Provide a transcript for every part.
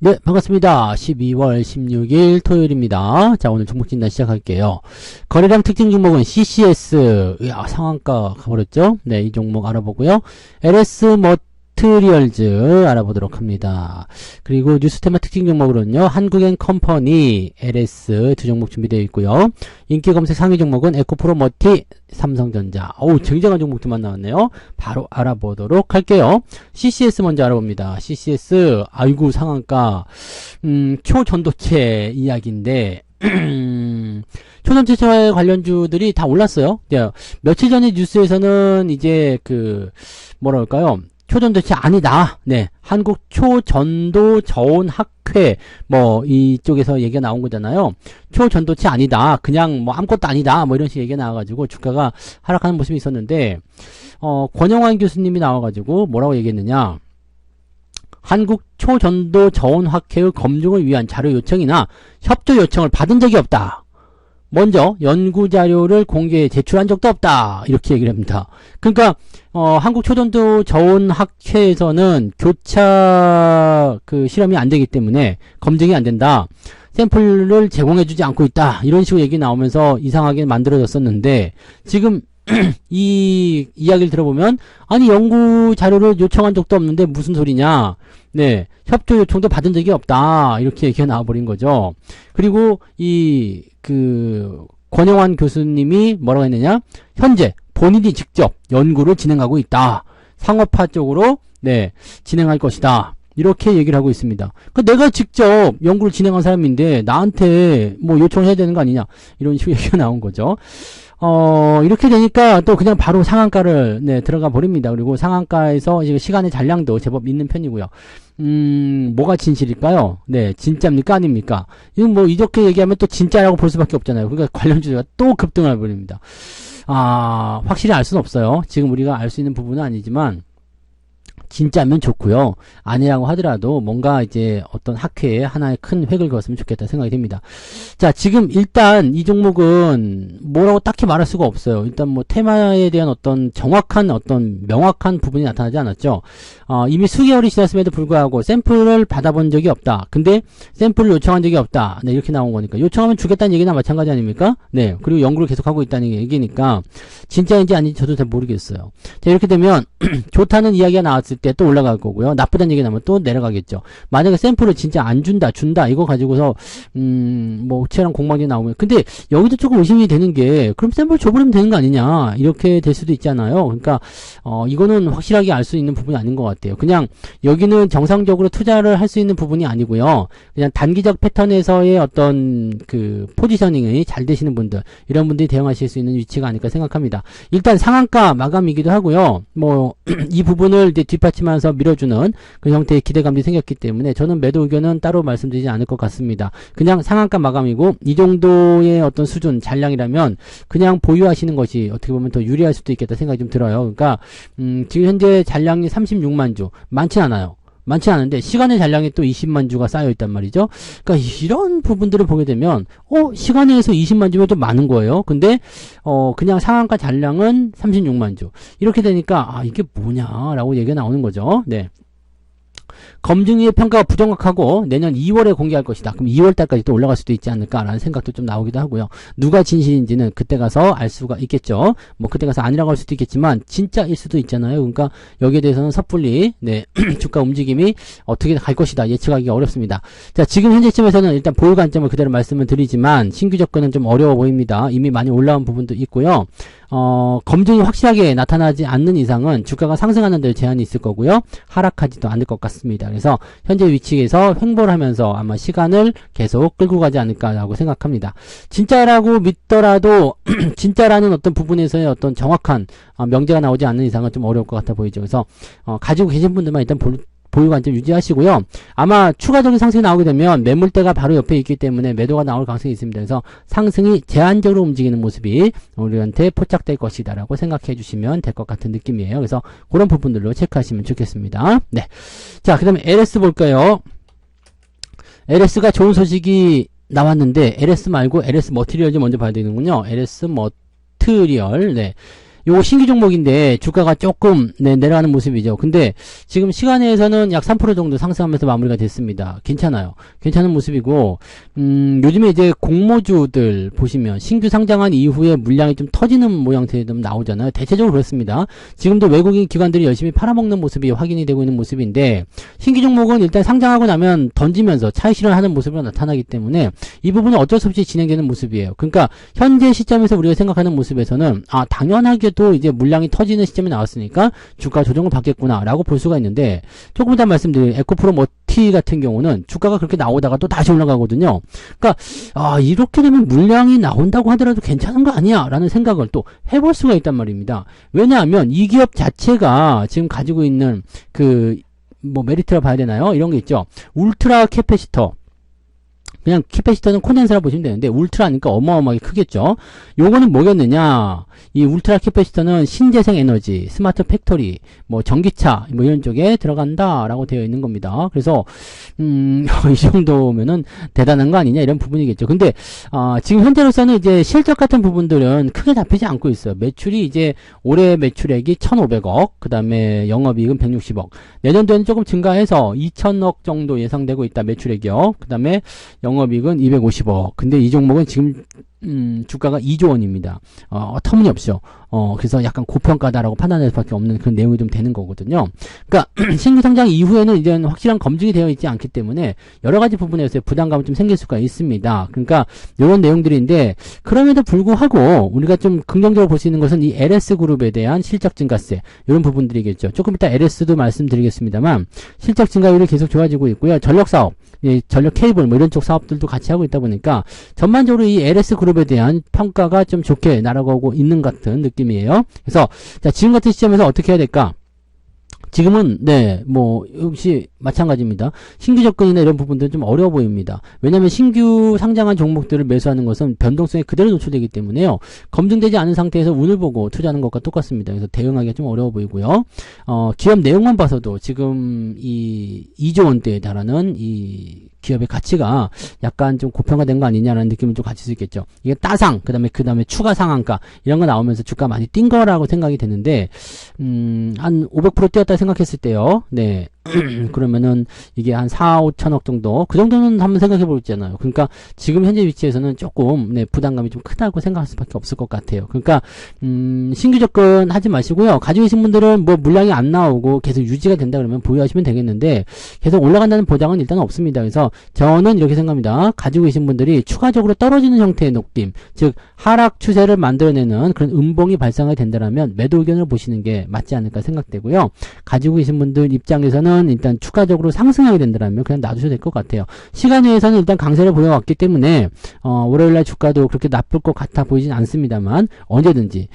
네, 반갑습니다. 12월 16일 토요일입니다. 자, 오늘 종목 진단 시작할게요. 거래량 특징 종목은 CCS, 상한가 가버렸죠? 네, 이 종목 알아보고요. LS 머트리얼즈 알아보도록 합니다. 그리고 뉴스테마 특징 종목으로는요, 한국앤컴퍼니, LS 두 종목 준비되어 있고요. 인기 검색 상위 종목은 에코프로 머티, 삼성전자. 어우, 굉장한 종목들만 나왔네요. 바로 알아보도록 할게요. CCS 먼저 알아봅니다. CCS, 아이고, 상한가, 초전도체 이야기인데, 초전도체 관련주들이 다 올랐어요. 네, 며칠 전에 뉴스에서는 이제 뭐라 할까요? 초전도체 아니다. 네. 한국 초전도 저온학회, 이쪽에서 얘기가 나온 거잖아요. 초전도체 아니다. 그냥 아무것도 아니다. 이런 식의 얘기가 나와가지고 주가가 하락하는 모습이 있었는데, 권영환 교수님이 나와가지고 뭐라고 얘기했느냐. 한국 초전도 저온학회의 검증을 위한 자료 요청이나 협조 요청을 받은 적이 없다. 먼저 연구자료를 공개해 제출한 적도 없다. 이렇게 얘기를 합니다. 그러니까 한국 초전도 저온학회에서는 교차 실험이 안 되기 때문에 검증이 안 된다. 샘플을 제공해주지 않고 있다. 이런 식으로 얘기 나오면서 이상하게 만들어졌었는데 지금 이 이야기를 들어보면 아니 연구 자료를 요청한 적도 없는데 무슨 소리냐. 네, 협조 요청도 받은 적이 없다. 이렇게 얘기가 나와버린 거죠. 그리고 권영환 교수님이 뭐라고 했느냐? 현재 본인이 직접 연구를 진행하고 있다. 상업화 쪽으로 네, 진행할 것이다. 이렇게 얘기를 하고 있습니다. 내가 직접 연구를 진행한 사람인데 나한테 요청해야 되는 거 아니냐? 이런 식으로 얘기가 나온 거죠. 이렇게 되니까 또 그냥 바로 상한가를 들어가 버립니다. 그리고 상한가에서 시간의 잔량도 제법 있는 편이고요. 뭐가 진실일까요? 네, 진짜입니까? 아닙니까? 이건 이렇게 얘기하면 또 진짜라고 볼 수밖에 없잖아요. 그러니까 관련주가 또 급등을 버립니다. 확실히 알 수는 없어요. 지금 우리가 알 수 있는 부분은 아니지만 진짜면 좋고요. 아니라고 하더라도 뭔가 이제 어떤 학회에 하나의 큰 획을 그었으면 좋겠다 생각이 됩니다. 자, 지금 일단 이 종목은 뭐라고 딱히 말할 수가 없어요. 일단 테마에 대한 어떤 정확한 명확한 부분이 나타나지 않았죠. 이미 수개월이 지났음에도 불구하고 샘플을 받아본 적이 없다. 근데 샘플을 요청한 적이 없다. 네, 이렇게 나온 거니까. 요청하면 주겠다는 얘기나 마찬가지 아닙니까? 네. 그리고 연구를 계속하고 있다는 얘기니까 진짜인지 아닌지 저도 잘 모르겠어요. 자, 이렇게 되면 좋다는 이야기가 나왔을 때 또 올라갈 거고요. 나쁘다는 얘기 나면 또 내려가겠죠. 만약에 샘플을 진짜 안 준다 이거 가지고서 체랑 공방이 나오면 근데 여기도 조금 의심이 되는 게 그럼 샘플 줘버리면 되는 거 아니냐 이렇게 될 수도 있잖아요. 그러니까 이거는 확실하게 알 수 있는 부분이 아닌 것 같아요. 그냥 여기는 정상적으로 투자를 할 수 있는 부분이 아니고요. 그냥 단기적 패턴에서의 어떤 포지셔닝이 잘 되시는 분들 이런 분들이 대응하실 수 있는 위치가 아닐까 생각합니다. 일단 상한가 마감이기도 하고요. 이 부분을 이제 뒷받침하면서 밀어주는 그 형태의 기대감이 생겼기 때문에 저는 매도 의견은 따로 말씀드리지 않을 것 같습니다. 그냥 상한가 마감이고 이 정도의 어떤 수준 잔량이라면 그냥 보유하시는 것이 어떻게 보면 더 유리할 수도 있겠다 생각이 좀 들어요. 그러니까 지금 현재 잔량이 36만 주 많진 않아요. 많지 않은데 시간의 잔량이 또 20만 주가 쌓여 있단 말이죠. 그러니까 이런 부분들을 보게 되면 시간에서 20만 주면 좀 많은 거예요. 근데 그냥 상한가 잔량은 36만 주. 이렇게 되니까 이게 뭐냐라고 얘기가 나오는 거죠. 네. 검증위의 평가가 부정확하고 내년 2월에 공개할 것이다. 그럼 2월달까지 또 올라갈 수도 있지 않을까라는 생각도 좀 나오기도 하고요. 누가 진실인지는 그때 가서 알 수가 있겠죠. 그때 가서 아니라고 할 수도 있겠지만 진짜일 수도 있잖아요. 그러니까 여기에 대해서는 섣불리 주가 움직임이 어떻게 갈 것이다 예측하기가 어렵습니다. 자, 지금 현재쯤에서는 일단 보유 관점을 그대로 말씀을 드리지만 신규 접근은 좀 어려워 보입니다. 이미 많이 올라온 부분도 있고요. 검증이 확실하게 나타나지 않는 이상은 주가가 상승하는 데 제한이 있을 거고요. 하락하지도 않을 것 같습니다. 그래서 현재 위치에서 횡보를 하면서 아마 시간을 계속 끌고 가지 않을까라고 생각합니다. 진짜라고 믿더라도 진짜라는 어떤 부분에서의 어떤 정확한 명제가 나오지 않는 이상은 좀 어려울 것 같아 보이죠. 그래서 가지고 계신 분들만 일단 보유 관점 유지하시고요. 아마 추가적인 상승이 나오게 되면 매물대가 바로 옆에 있기 때문에 매도가 나올 가능성이 있습니다. 그래서 상승이 제한적으로 움직이는 모습이 우리한테 포착될 것이다 라고 생각해 주시면 될 것 같은 느낌이에요. 그래서 그런 부분들로 체크하시면 좋겠습니다. 네. 자, 그 다음에 LS 볼까요? LS가 좋은 소식이 나왔는데 LS 말고 LS 머티리얼즈 먼저 봐야 되는군요. LS 머티리얼. 네. 요거 신규 종목인데 주가가 조금 내려가는 모습이죠. 근데 지금 시간에서는 약 3% 정도 상승하면서 마무리가 됐습니다. 괜찮아요. 괜찮은 모습이고 요즘에 이제 공모주들 보시면 신규 상장한 이후에 물량이 좀 터지는 모양새도 좀 나오잖아요. 대체적으로 그렇습니다. 지금도 외국인 기관들이 열심히 팔아먹는 모습이 확인이 되고 있는 모습인데 신규 종목은 일단 상장하고 나면 던지면서 차익 실현하는 모습으로 나타나기 때문에 이 부분은 어쩔 수 없이 진행되는 모습이에요. 그러니까 현재 시점에서 우리가 생각하는 모습에서는 당연하게 또 이제 물량이 터지는 시점이 나왔으니까 주가 조정을 받겠구나 라고 볼 수가 있는데 조금 이따 말씀드린 에코프로 머티 같은 경우는 주가가 그렇게 나오다가 또 다시 올라가거든요. 그러니까 이렇게 되면 물량이 나온다고 하더라도 괜찮은 거 아니야 라는 생각을 또 해볼 수가 있단 말입니다. 왜냐하면 이 기업 자체가 지금 가지고 있는 메리트라 봐야 되나요? 이런 게 있죠. 울트라 캐패시터, 그냥 캐패시터는 콘덴서라 보시면 되는데 울트라니까 어마어마하게 크겠죠. 요거는 뭐겠느냐, 이 울트라 캐패시터는 신재생 에너지, 스마트 팩토리, 전기차 이런 쪽에 들어간다라고 되어 있는 겁니다. 그래서 이 정도면은 대단한 거 아니냐 이런 부분이겠죠. 근데 지금 현재로서는 이제 실적 같은 부분들은 크게 잡히지 않고 있어요. 매출이 이제 올해 매출액이 1,500억, 그 다음에 영업이익은 160억, 내년도에는 조금 증가해서 2,000억 정도 예상되고 있다 매출액이요. 그 다음에 영업이익은 250억. 근데 이 종목은 지금 주가가 2조 원입니다. 터무니없죠. 그래서 약간 고평가다라고 판단할 수밖에 없는 그런 내용이 좀 되는 거거든요. 그러니까 신규 상장 이후에는 이제 확실한 검증이 되어 있지 않기 때문에 여러 가지 부분에서 부담감이 좀 생길 수가 있습니다. 그러니까 이런 내용들인데 그럼에도 불구하고 우리가 좀 긍정적으로 볼 수 있는 것은 이 LS 그룹에 대한 실적 증가세 이런 부분들이겠죠. 조금 이따 LS도 말씀드리겠습니다만 실적 증가율이 계속 좋아지고 있고요. 전력 사업, 전력 케이블 이런 쪽 사업들도 같이 하고 있다 보니까 전반적으로 이 LS 그룹에 대한 평가가 좀 좋게 날아가고 있는 같은 느낌이에요. 그래서 자, 지금 같은 시점에서 어떻게 해야 될까? 지금은 역시 마찬가지입니다. 신규 접근이나 이런 부분들은 좀 어려워 보입니다. 왜냐하면 신규 상장한 종목들을 매수하는 것은 변동성에 그대로 노출되기 때문에요. 검증되지 않은 상태에서 운을 보고 투자하는 것과 똑같습니다. 그래서 대응하기가 좀 어려워 보이고요. 기업 내용만 봐서도 지금 이 2조 원대에 달하는 이 기업의 가치가 약간 좀 고평가된 거 아니냐라는 느낌을 좀 가질 수 있겠죠. 이게 따상, 그 다음에 추가 상한가 이런 거 나오면서 주가 많이 뛴 거라고 생각이 되는데 한 500% 뛰었다 생각했을 때요. 네. 그러면은 이게 한 4, 5천억 정도 그 정도는 한번 생각해 볼 수 있잖아요. 그러니까 지금 현재 위치에서는 조금 부담감이 좀 크다고 생각할 수밖에 없을 것 같아요. 그러니까 신규 접근 하지 마시고요. 가지고 계신 분들은 물량이 안 나오고 계속 유지가 된다 그러면 보유하시면 되겠는데 계속 올라간다는 보장은 일단 없습니다. 그래서 저는 이렇게 생각합니다. 가지고 계신 분들이 추가적으로 떨어지는 형태의 녹림, 즉 하락 추세를 만들어내는 그런 음봉이 발생하게 된다면 매도 의견을 보시는 게 맞지 않을까 생각되고요. 가지고 계신 분들 입장에서는 일단 추가적으로 상승하게 된다면 그냥 놔두셔도 될 것 같아요. 시간외에서는 일단 강세를 보여왔기 때문에 월요일날 주가도 그렇게 나쁠 것 같아 보이진 않습니다만 언제든지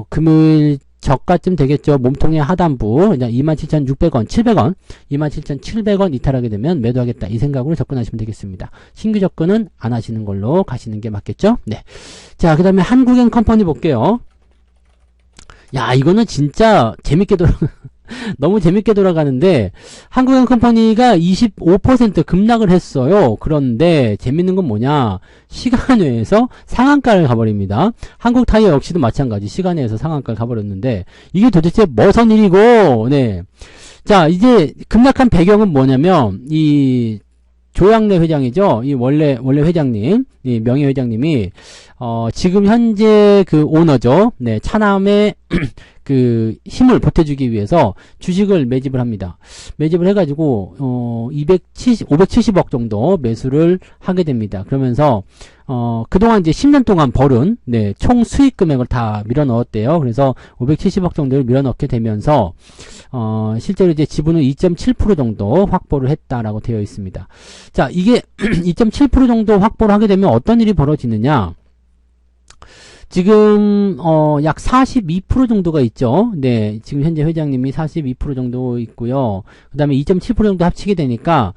금요일 저가쯤 되겠죠. 몸통의 하단부 27,600원, 700원, 27,700원 이탈하게 되면 매도하겠다 이 생각으로 접근하시면 되겠습니다. 신규 접근은 안 하시는 걸로 가시는 게 맞겠죠. 네. 자, 그 다음에 한국엔 컴퍼니 볼게요. 야, 이거는 진짜 재밌게 너무 재밌게 돌아가는데 한국엔 컴퍼니가 25% 급락을 했어요. 그런데 재밌는 건 뭐냐, 시간외에서 상한가를 가버립니다. 한국타이어 역시도 마찬가지, 시간외에서 상한가를 가버렸는데 이게 도대체 무슨 일이고. 네. 자, 이제 급락한 배경은 뭐냐면 이 조양래 회장이죠. 이 원래 회장님, 이 명예 회장님이 지금 현재 그 오너죠. 네, 차남의 그 힘을 보태주기 위해서 주식을 매집을 합니다. 매집을 해가지고 570억 정도 매수를 하게 됩니다. 그러면서 그동안 이제 10년 동안 벌은 총 수익 금액을 다 밀어 넣었대요. 그래서 570억 정도를 밀어 넣게 되면서 실제로 이제 지분은 2.7% 정도 확보를 했다라고 되어 있습니다. 자, 이게 2.7% 정도 확보를 하게 되면 어떤 일이 벌어지느냐? 지금 약 42% 정도가 있죠. 네, 지금 현재 회장님이 42% 정도 있고요. 그다음에 2.7% 정도 합치게 되니까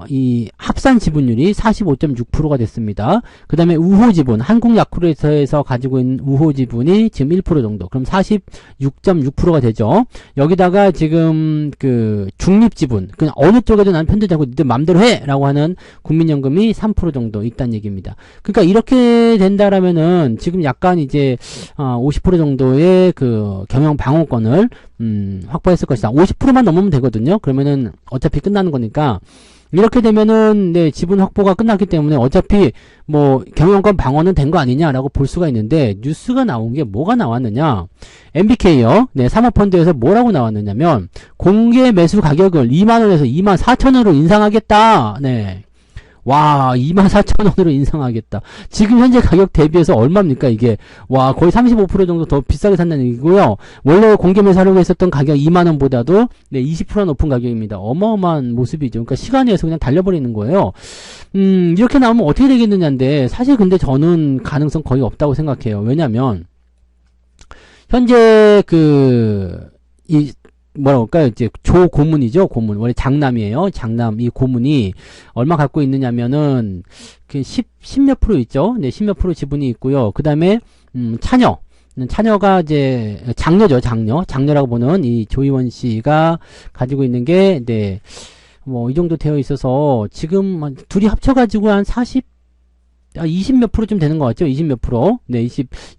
이 합산 지분율이 45.6%가 됐습니다. 그다음에 우호 지분, 한국야쿠르트에서 가지고 있는 우호 지분이 지금 1% 정도. 그럼 46.6%가 되죠. 여기다가 지금 그 중립 지분, 그냥 어느 쪽에도 난 편들자고 니들 맘대로 해라고 하는 국민연금이 3% 정도 있다는 얘기입니다. 그러니까 이렇게 된다라면은 지금 약간 이제 50% 정도의 그 경영 방어권을 확보했을 것이다. 50%만 넘으면 되거든요. 그러면은 어차피 끝나는 거니까 이렇게 되면은 네, 지분 확보가 끝났기 때문에 어차피 뭐 경영권 방어는 된 거 아니냐라고 볼 수가 있는데 뉴스가 나온 게 뭐가 나왔느냐? MBK요. 네, 사모펀드에서 뭐라고 나왔느냐면 공개 매수 가격을 2만 원에서 2만 4천 원으로 인상하겠다. 네. 와, 24,000원으로 인상하겠다. 지금 현재 가격 대비해서 얼마입니까, 이게? 와, 거의 35% 정도 더 비싸게 산다는 얘기고요. 원래 공개 매수하려고 했었던 가격 2만원보다도, 네, 20% 높은 가격입니다. 어마어마한 모습이죠. 그러니까 시간에서 그냥 달려버리는 거예요. 이렇게 나오면 어떻게 되겠느냐인데, 사실 근데 저는 가능성 거의 없다고 생각해요. 왜냐면, 현재 뭐라고 할까요? 이제 조 고문이죠. 고문. 원래 장남이에요. 장남. 이 고문이 얼마 갖고 있느냐면은 그 10몇 프로 있죠. 네, 10몇 프로 지분이 있고요. 그다음에 차녀. 차녀가 이제 장녀죠. 장녀라고 보는 이 조이원 씨가 가지고 있는 게 네. 뭐 이 정도 되어 있어서 지금 둘이 합쳐 가지고 한 20 몇 프로쯤 되는 것 같죠. 20 몇 프로. 네,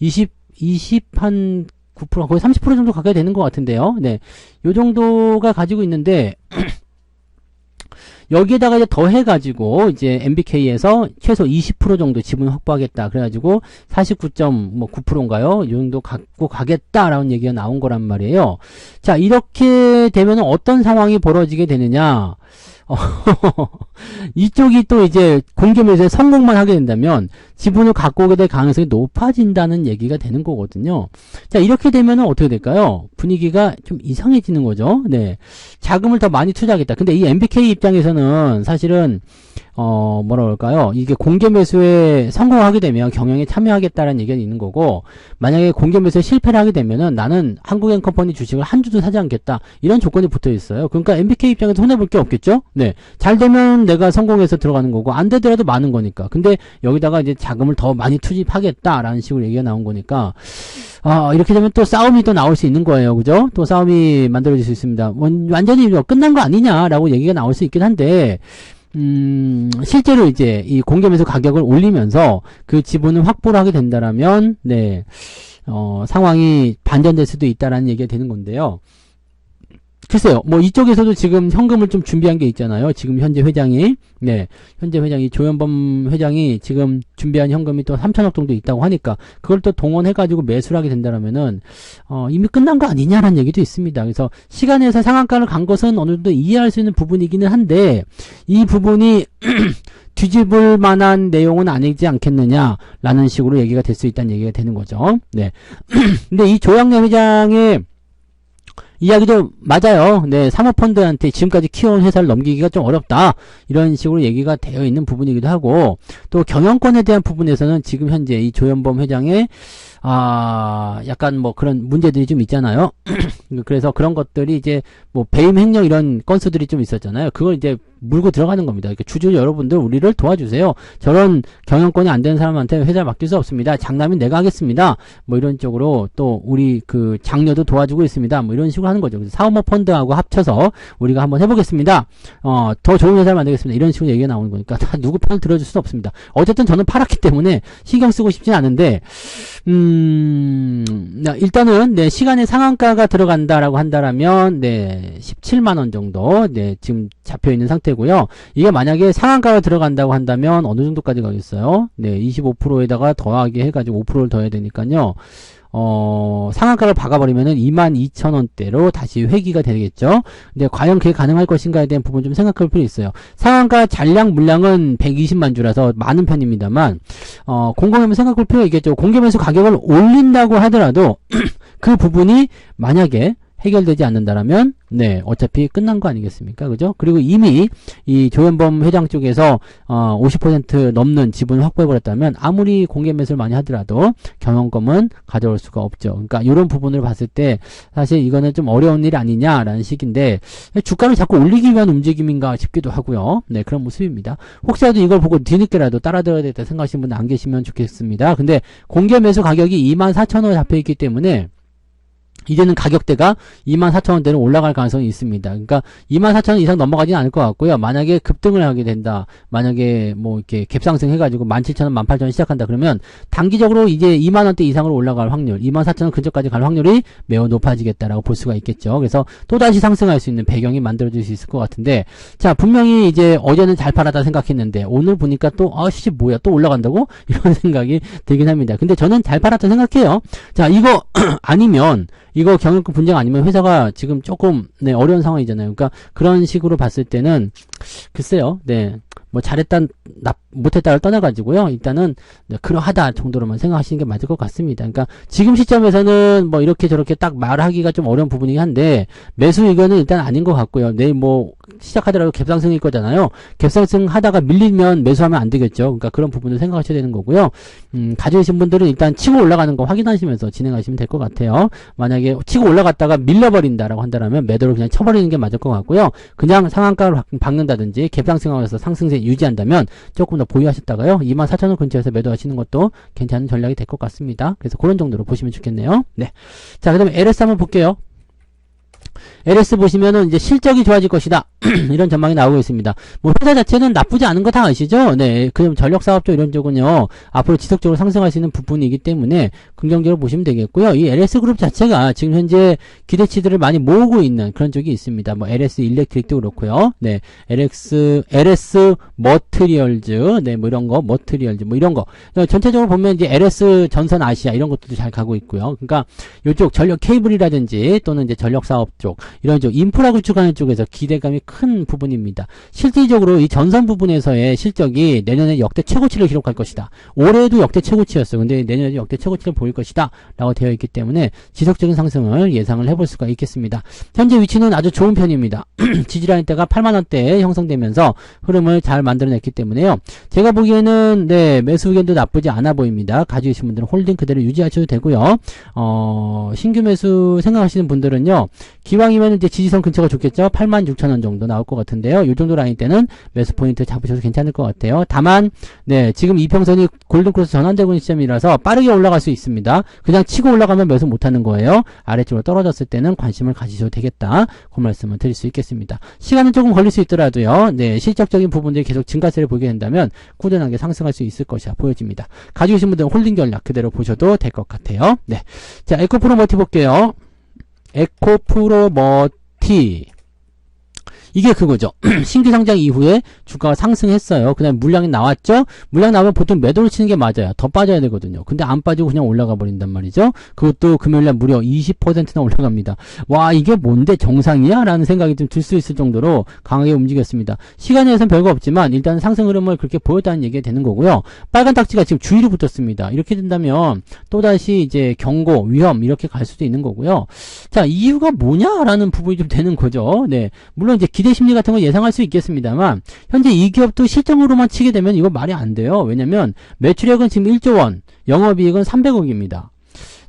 20 한 9% 거의 30% 정도 가까이 되는 것 같은데요. 네, 요 정도가 가지고 있는데 여기에다가 이제 더 해가지고 이제 MBK에서 최소 20% 정도 지분 확보하겠다. 그래가지고 49.9%인가요? 이 정도 갖고 가겠다라는 얘기가 나온 거란 말이에요. 자, 이렇게 되면 어떤 상황이 벌어지게 되느냐? 이쪽이 또 이제 공개 매수에 성공만 하게 된다면 지분을 갖고 오게 될 가능성이 높아진다는 얘기가 되는 거거든요. 자, 이렇게 되면 어떻게 될까요? 분위기가 좀 이상해지는 거죠. 네. 자금을 더 많이 투자하겠다. 근데 이 MBK 입장에서는 사실은 뭐라 그럴까요? 이게 공개 매수에 성공하게 되면 경영에 참여하겠다라는 얘기가 있는 거고, 만약에 공개 매수에 실패를 하게 되면은 나는 한국엔컴퍼니 주식을 한 주도 사지 않겠다. 이런 조건이 붙어 있어요. 그러니까 MBK 입장에서 손해볼 게 없겠죠? 네. 잘 되면 내가 성공해서 들어가는 거고, 안 되더라도 많은 거니까. 근데 여기다가 이제 자금을 더 많이 투입하겠다라는 식으로 얘기가 나온 거니까, 이렇게 되면 또 싸움이 또 나올 수 있는 거예요. 그죠? 또 싸움이 만들어질 수 있습니다. 완전히 끝난 거 아니냐라고 얘기가 나올 수 있긴 한데, 실제로 이제 이 공개 매수 가격을 올리면서 그 지분을 확보를 하게 된다라면, 네, 상황이 반전될 수도 있다라는 얘기가 되는 건데요. 글쎄요, 뭐 이쪽에서도 지금 현금을 좀 준비한 게 있잖아요. 지금 현재 회장이, 네, 현재 회장이 조현범 회장이 지금 준비한 현금이 또 3천억 정도 있다고 하니까 그걸 또 동원해가지고 매수를 하게 된다라면은 이미 끝난 거 아니냐라는 얘기도 있습니다. 그래서 시간에서 상한가를 간 것은 어느 정도 이해할 수 있는 부분이기는 한데 이 부분이 뒤집을 만한 내용은 아니지 않겠느냐라는 식으로 얘기가 될 수 있다는 얘기가 되는 거죠. 네, 근데 이 조양래 회장의 이야기도 맞아요. 네, 사모펀드한테 지금까지 키워온 회사를 넘기기가 좀 어렵다. 이런 식으로 얘기가 되어 있는 부분이기도 하고, 또 경영권에 대한 부분에서는 지금 현재 이 조현범 회장의 약간 뭐 그런 문제들이 좀 있잖아요. 그래서 그런 것들이 이제 뭐 배임 횡령 이런 건수들이 좀 있었잖아요. 그걸 이제 물고 들어가는 겁니다. 그러니까 주주 여러분들 우리를 도와주세요. 저런 경영권이 안 되는 사람한테 회사를 맡길 수 없습니다. 장남인 내가 하겠습니다. 뭐 이런 쪽으로 또 우리 그 장녀도 도와주고 있습니다. 뭐 이런 식으로 하는 거죠. 그래서 사모펀드하고 합쳐서 우리가 한번 해보겠습니다. 더 좋은 회사를 만들겠습니다. 이런 식으로 얘기가 나오는 거니까 다 누구 편을 들어줄 수는 없습니다. 어쨌든 저는 팔았기 때문에 신경 쓰고 싶진 않은데 일단은 네, 시간에 상한가가 들어간다라고 한다라면 네, 17만원 정도 네, 지금 잡혀 있는 상태고요. 이게 만약에 상한가가 들어간다고 한다면 어느 정도까지 가겠어요? 네, 25%에다가 더하기 해가지고 5%를 더해야 되니까요. 상한가를 박아버리면은 22,000원대로 다시 회귀가 되겠죠. 근데 과연 그게 가능할 것인가에 대한 부분 좀 생각할 필요 있어요. 상한가 잔량 물량은 120만 주라서 많은 편입니다만, 곰곰이 생각할 필요가 있겠죠. 공개 매수 가격을 올린다고 하더라도 그 부분이 만약에 해결되지 않는다라면 네, 어차피 끝난 거 아니겠습니까? 그죠? 그리고 이미 이 조현범 회장 쪽에서 50% 넘는 지분을 확보해버렸다면 아무리 공개 매수를 많이 하더라도 경영권은 가져올 수가 없죠. 그러니까 이런 부분을 봤을 때 사실 이거는 좀 어려운 일 아니냐라는 식인데 주가를 자꾸 올리기 위한 움직임인가 싶기도 하고요. 네, 그런 모습입니다. 혹시라도 이걸 보고 뒤늦게라도 따라들어야 되겠다 생각하시는 분 안 계시면 좋겠습니다. 근데 공개 매수 가격이 24,000원에 잡혀있기 때문에 이제는 가격대가 24,000원대로 올라갈 가능성이 있습니다. 그러니까 24,000원 이상 넘어가지는 않을 것 같고요. 만약에 급등을 하게 된다. 만약에 뭐 이렇게 갭상승 해가지고 17,000원, 18,000원 시작한다. 그러면 단기적으로 이제 2만원대 이상으로 올라갈 확률, 24,000원 근처까지 갈 확률이 매우 높아지겠다라고 볼 수가 있겠죠. 그래서 또다시 상승할 수 있는 배경이 만들어질 수 있을 것 같은데, 자, 분명히 이제 어제는 잘 팔았다 생각했는데, 오늘 보니까 또, 뭐야, 또 올라간다고? 이런 생각이 들긴 합니다. 근데 저는 잘 팔았다 생각해요. 자, 이거 아니면, 이거 경영권 분쟁 아니면 회사가 지금 조금 네, 어려운 상황이잖아요. 그러니까 그런 식으로 봤을 때는 글쎄요. 네. 뭐 잘했다 못했다를 떠나가지고요. 일단은 네, 그러하다 정도로만 생각하시는 게 맞을 것 같습니다. 그러니까 지금 시점에서는 뭐 이렇게 저렇게 딱 말하기가 좀 어려운 부분이긴 한데 매수 이거는 일단 아닌 것 같고요. 내일 뭐 시작하더라도 갭상승일 거잖아요. 갭상승 하다가 밀리면 매수하면 안 되겠죠. 그러니까 그런 부분을 생각하셔야 되는 거고요. 가지고 계신 분들은 일단 치고 올라가는 거 확인하시면서 진행하시면 될 것 같아요. 만약에 치고 올라갔다가 밀려버린다라고 한다면 매도를 그냥 쳐버리는 게 맞을 것 같고요. 그냥 상한가를 박는다든지 갭상승하면서 상승세 유지한다면 조금 더 보유하셨다가요. 24,000원 근처에서 매도하시는 것도 괜찮은 전략이 될 것 같습니다. 그래서 그런 정도로 보시면 좋겠네요. 네. 자, 그 다음에 LS 한번 볼게요. LS 보시면은 이제 실적이 좋아질 것이다. 이런 전망이 나오고 있습니다. 뭐 회사 자체는 나쁘지 않은 거 다 아시죠? 네. 그럼 전력사업조 이런 쪽은요. 앞으로 지속적으로 상승할 수 있는 부분이기 때문에 긍정적으로 보시면 되겠고요. 이 LS 그룹 자체가 지금 현재 기대치들을 많이 모으고 있는 그런 쪽이 있습니다. 뭐 LS 일렉트릭도 그렇고요. 네. LS 머트리얼즈. 네. 뭐 이런 거, 머트리얼즈 뭐 이런 거. 전체적으로 보면 이제 LS 전선 아시아 이런 것들도 잘 가고 있고요. 그러니까 이쪽 전력 케이블이라든지 또는 이제 전력사업 쪽 이런 쪽 인프라 구축하는 쪽에서 기대감이 큰 부분입니다. 실질적으로 이 전선 부분에서의 실적이 내년에 역대 최고치를 기록할 것이다. 올해도 역대 최고치였어. 근데 내년에도 역대 최고치를 보일 것이다. 라고 되어 있기 때문에 지속적인 상승을 예상을 해볼 수가 있겠습니다. 현재 위치는 아주 좋은 편입니다. 지지라인대가 8만원대에 형성되면서 흐름을 잘 만들어냈기 때문에요. 제가 보기에는 네, 매수 의견도 나쁘지 않아 보입니다. 가지고 계신 분들은 홀딩 그대로 유지하셔도 되고요. 신규 매수 생각하시는 분들은요. 기왕이면 이제 지지선 근처가 좋겠죠. 86,000원 정도 나올 것 같은데요. 이 정도 라인 때는 매수 포인트 잡으셔도 괜찮을 것 같아요. 다만 네, 지금 이평선이 골든크로스 전환되고 있는 시점이라서 빠르게 올라갈 수 있습니다. 그냥 치고 올라가면 매수 못하는 거예요. 아래쪽으로 떨어졌을 때는 관심을 가지셔도 되겠다. 그 말씀을 드릴 수 있겠습니다. 시간은 조금 걸릴 수 있더라도요. 네, 실적적인 부분들이 계속 증가세를 보게 된다면 꾸준하게 상승할 수 있을 것이라 보여집니다. 가지고 계신 분들은 홀딩 전략 그대로 보셔도 될 것 같아요. 네, 자, 에코프로 멀티 볼게요. 에코프로 멀티 이게 그거죠. 신규 상장 이후에 주가가 상승했어요. 그 다음에 물량이 나왔죠. 물량 나오면 보통 매도를 치는 게 맞아요. 더 빠져야 되거든요. 근데 안 빠지고 그냥 올라가 버린단 말이죠. 그것도 금요일날 무려 20%나 올라갑니다. 와, 이게 뭔데 정상이야? 라는 생각이 좀 들 수 있을 정도로 강하게 움직였습니다. 시간에선 별거 없지만 일단 상승 흐름을 그렇게 보였다는 얘기가 되는 거고요. 빨간 딱지가 지금 주위로 붙었습니다. 이렇게 된다면 또다시 이제 경고, 위험 이렇게 갈 수도 있는 거고요. 자, 이유가 뭐냐라는 부분이 좀 되는 거죠. 네, 물론 이제 기대 심리 같은 거 예상할 수 있겠습니다만 현재 이 기업도 실적으로만 치게 되면 이거 말이 안 돼요. 왜냐면 매출액은 지금 1조 원, 영업이익은 300억입니다.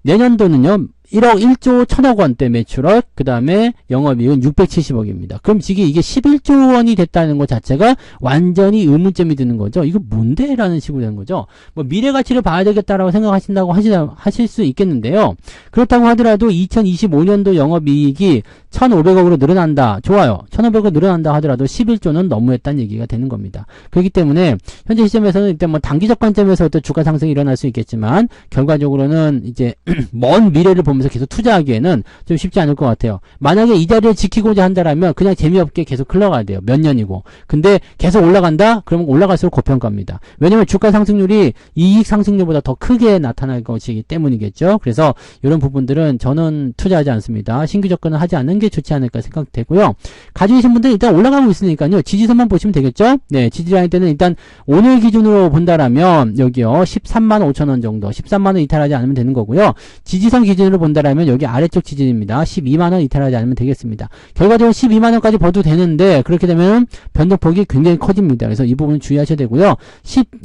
내년도는요 1억 1조 1000억 원대 매출액, 그 다음에 영업이익은 670억입니다. 그럼 이게 11조 원이 됐다는 것 자체가 완전히 의문점이 드는 거죠. 이거 뭔데? 라는 식으로 되는 거죠. 뭐 미래 가치를 봐야 되겠다라고 생각하신다고 하실 수 있겠는데요. 그렇다고 하더라도 2025년도 영업이익이 1,500억으로 늘어난다. 좋아요. 1,500억 늘어난다 하더라도 11조는 너무했다는 얘기가 되는 겁니다. 그렇기 때문에 현재 시점에서는 일단 뭐 단기적 관점에서 어떤 주가 상승이 일어날 수 있겠지만 결과적으로는 이제 먼 미래를 보면서 계속 투자하기에는 좀 쉽지 않을 것 같아요. 만약에 이 자리를 지키고자 한다라면 그냥 재미없게 계속 흘러가야 돼요. 몇 년이고. 근데 계속 올라간다? 그러면 올라갈수록 고평가입니다. 왜냐면 주가 상승률이 이익 상승률보다 더 크게 나타날 것이기 때문이겠죠. 그래서 이런 부분들은 저는 투자하지 않습니다. 신규 접근은 하지 않는 게 좋지 않을까 생각되고요. 가지고 계신 분들은 일단 올라가고 있으니까요. 지지선만 보시면 되겠죠. 네, 지지라인 때는 일단 오늘 기준으로 본다라면 여기요 13만 5천 원 정도, 13만 원 이탈하지 않으면 되는 거고요. 지지선 기준으로 본다라면 여기 아래쪽 지진입니다. 12만원 이탈하지 않으면 되겠습니다. 결과적으로 12만원까지 버도 되는데 그렇게 되면 변동폭이 굉장히 커집니다. 그래서 이 부분은 주의하셔야 되고요.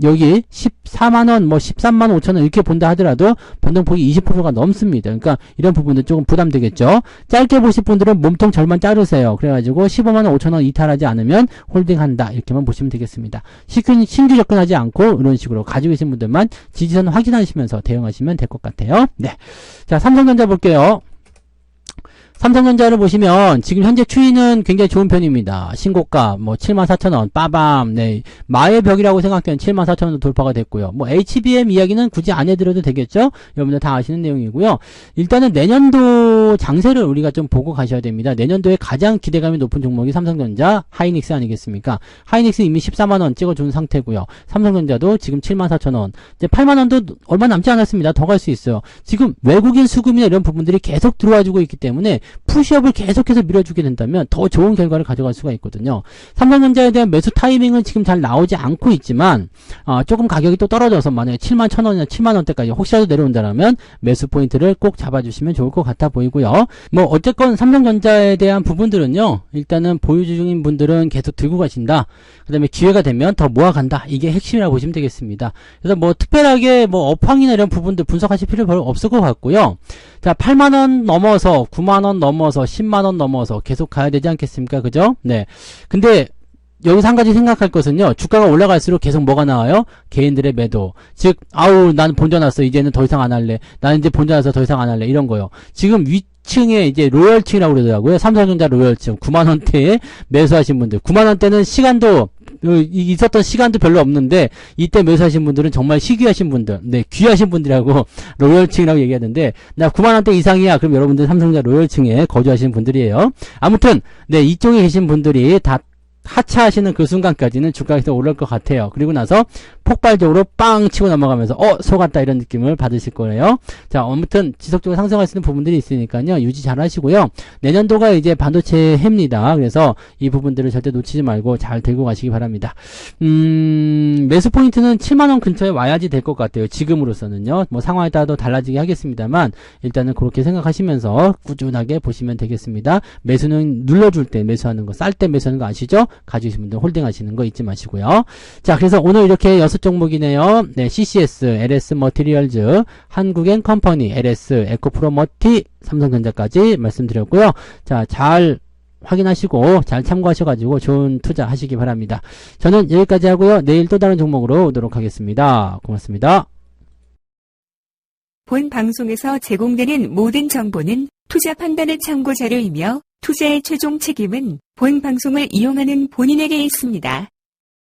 여기 14만원, 뭐 13만 5천원 이렇게 본다 하더라도 변동폭이 20%가 넘습니다. 그러니까 이런 부분도 조금 부담되겠죠. 짧게 보실 분들은 몸통 절반 자르세요. 그래가지고 15만 5천원 이탈하지 않으면 홀딩한다. 이렇게만 보시면 되겠습니다. 신규 접근하지 않고 이런 식으로 가지고 계신 분들만 지지선 확인하시면서 대응하시면 될 것 같아요. 네. 자, 삼성전자 볼게요. 삼성전자를 보시면 지금 현재 추이는 굉장히 좋은 편입니다. 신고가 뭐 74,000원 빠밤. 네. 마의 벽이라고 생각되는 74,000원도 돌파가 됐고요. 뭐 HBM 이야기는 굳이 안 해드려도 되겠죠? 여러분들 다 아시는 내용이고요. 일단은 내년도 장세를 우리가 좀 보고 가셔야 됩니다. 내년도에 가장 기대감이 높은 종목이 삼성전자, 하이닉스 아니겠습니까? 하이닉스 이미 14만원 찍어준 상태고요. 삼성전자도 지금 74,000원. 이제 8만원도 얼마 남지 않았습니다. 더 갈 수 있어요. 지금 외국인 수급이나 이런 부분들이 계속 들어와주고 있기 때문에 푸시업을 계속해서 밀어주게 된다면 더 좋은 결과를 가져갈 수가 있거든요. 삼성전자에 대한 매수 타이밍은 지금 잘 나오지 않고 있지만 조금 가격이 또 떨어져서 만약에 71,000원이나 7만원대까지 혹시라도 내려온다면 매수 포인트를 꼭 잡아주시면 좋을 것 같아 보이고요. 뭐 어쨌건 삼성전자에 대한 부분들은요. 일단은 보유주 중인 분들은 계속 들고 가신다. 그 다음에 기회가 되면 더 모아간다. 이게 핵심이라고 보시면 되겠습니다. 그래서 뭐 특별하게 뭐 업황이나 이런 부분들 분석하실 필요 별로 없을 것 같고요. 자, 8만원 넘어서 9만원 넘어서 10만원 넘어서 계속 가야 되지 않겠습니까? 그죠? 네. 근데 여기서 한 가지 생각할 것은요. 주가가 올라갈수록 계속 뭐가 나와요? 개인들의 매도. 즉, 아우, 나는 본전 왔어. 이제는 더 이상 안 할래. 나는 이제 본전 와서 더 이상 안 할래. 이런 거요. 지금 위층에 이제 로열층이라고 그러더라고요. 삼성전자 로열층. 9만원대에 매수하신 분들. 9만원대는 시간도 있었던 시간도 별로 없는데 이때 매수하신 분들은 정말 희귀하신 분들, 네, 귀하신 분들이라고 로열층이라고 얘기하는데 나 9만원대 이상이야. 그럼 여러분들 삼성전자 로열층에 거주하시는 분들이에요. 아무튼 네, 이쪽에 계신 분들이 다 하차하시는 그 순간까지는 주가가 계속 오를 것 같아요. 그리고 나서 폭발적으로 빵 치고 넘어가면서 속았다 이런 느낌을 받으실 거예요. 자, 아무튼 지속적으로 상승할 수 있는 부분들이 있으니까요. 유지 잘 하시고요. 내년도가 이제 반도체 해입니다. 그래서 이 부분들을 절대 놓치지 말고 잘 들고 가시기 바랍니다. 매수 포인트는 7만원 근처에 와야지 될 것 같아요. 지금으로서는요. 뭐 상황에 따라도 달라지게 하겠습니다만 일단은 그렇게 생각하시면서 꾸준하게 보시면 되겠습니다. 매수는 눌러줄 때 매수하는 거, 쌀 때 매수하는 거 아시죠? 가지신 분들 홀딩 하시는 거 잊지 마시고요. 자, 그래서 오늘 이렇게 6종목이네요. 네, CCS, LS 머티리얼즈, 한국엔컴퍼니, LS, 에코프로머티, 삼성전자까지 말씀드렸고요. 자, 잘 확인하시고 잘 참고하셔가지고 좋은 투자 하시기 바랍니다. 저는 여기까지 하고요. 내일 또 다른 종목으로 오도록 하겠습니다. 고맙습니다. 본 방송에서 제공되는 모든 정보는 투자 판단의 참고 자료이며 투자의 최종 책임은 본 방송을 이용하는 본인에게 있습니다.